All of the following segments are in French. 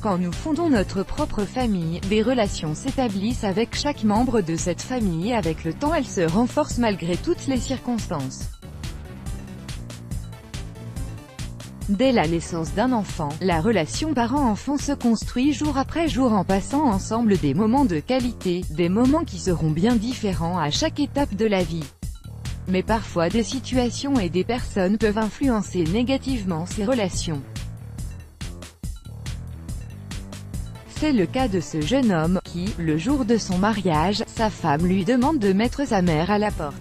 Quand nous fondons notre propre famille, des relations s'établissent avec chaque membre de cette famille et avec le temps elles se renforcent malgré toutes les circonstances. Dès la naissance d'un enfant, la relation parent-enfant se construit jour après jour en passant ensemble des moments de qualité, des moments qui seront bien différents à chaque étape de la vie. Mais parfois des situations et des personnes peuvent influencer négativement ces relations. C'est le cas de ce jeune homme, qui, le jour de son mariage, sa femme lui demande de mettre sa mère à la porte.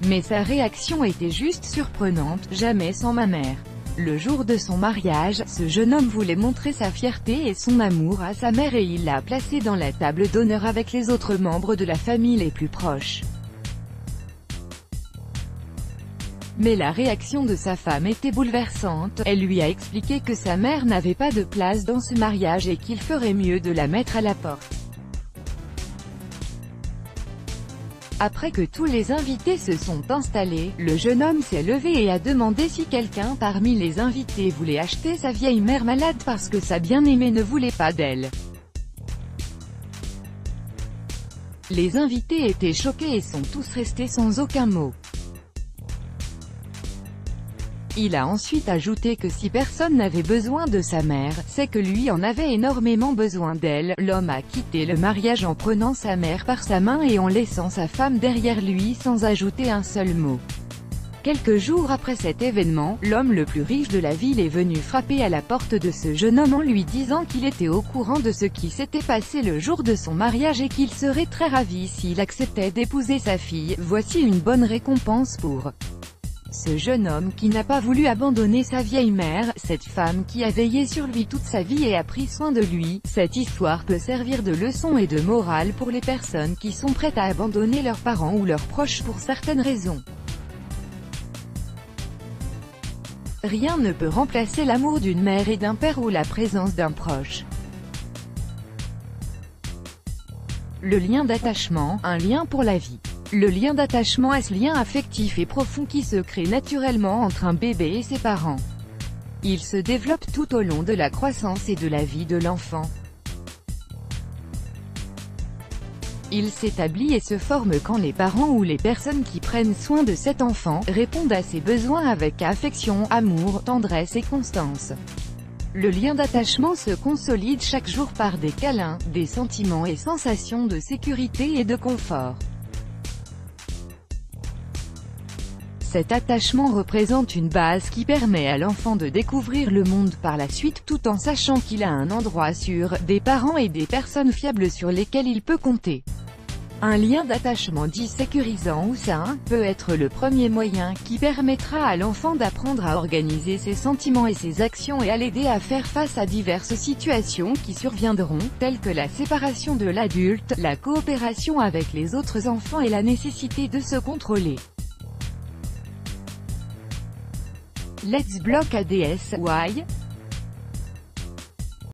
Mais sa réaction était juste surprenante, jamais sans ma mère. Le jour de son mariage, ce jeune homme voulait montrer sa fierté et son amour à sa mère et il l'a placée dans la table d'honneur avec les autres membres de la famille les plus proches. Mais la réaction de sa femme était bouleversante, elle lui a expliqué que sa mère n'avait pas de place dans ce mariage et qu'il ferait mieux de la mettre à la porte. Après que tous les invités se sont installés, le jeune homme s'est levé et a demandé si quelqu'un parmi les invités voulait acheter sa vieille mère malade parce que sa bien-aimée ne voulait pas d'elle. Les invités étaient choqués et sont tous restés sans aucun mot. Il a ensuite ajouté que si personne n'avait besoin de sa mère, c'est que lui en avait énormément besoin d'elle. L'homme a quitté le mariage en prenant sa mère par sa main et en laissant sa femme derrière lui sans ajouter un seul mot. Quelques jours après cet événement, l'homme le plus riche de la ville est venu frapper à la porte de ce jeune homme en lui disant qu'il était au courant de ce qui s'était passé le jour de son mariage et qu'il serait très ravi s'il acceptait d'épouser sa fille. Voici une bonne récompense pour ce jeune homme qui n'a pas voulu abandonner sa vieille mère, cette femme qui a veillé sur lui toute sa vie et a pris soin de lui. Cette histoire peut servir de leçon et de morale pour les personnes qui sont prêtes à abandonner leurs parents ou leurs proches pour certaines raisons. Rien ne peut remplacer l'amour d'une mère et d'un père ou la présence d'un proche. Le lien d'attachement, un lien pour la vie. Le lien d'attachement est ce lien affectif et profond qui se crée naturellement entre un bébé et ses parents. Il se développe tout au long de la croissance et de la vie de l'enfant. Il s'établit et se forme quand les parents ou les personnes qui prennent soin de cet enfant répondent à ses besoins avec affection, amour, tendresse et constance. Le lien d'attachement se consolide chaque jour par des câlins, des sentiments et sensations de sécurité et de confort. Cet attachement représente une base qui permet à l'enfant de découvrir le monde par la suite tout en sachant qu'il a un endroit sûr, des parents et des personnes fiables sur lesquelles il peut compter. Un lien d'attachement dit sécurisant ou sain peut être le premier moyen qui permettra à l'enfant d'apprendre à organiser ses sentiments et ses actions et à l'aider à faire face à diverses situations qui surviendront, telles que la séparation de l'adulte, la coopération avec les autres enfants et la nécessité de se contrôler. Let's block ADS. Why?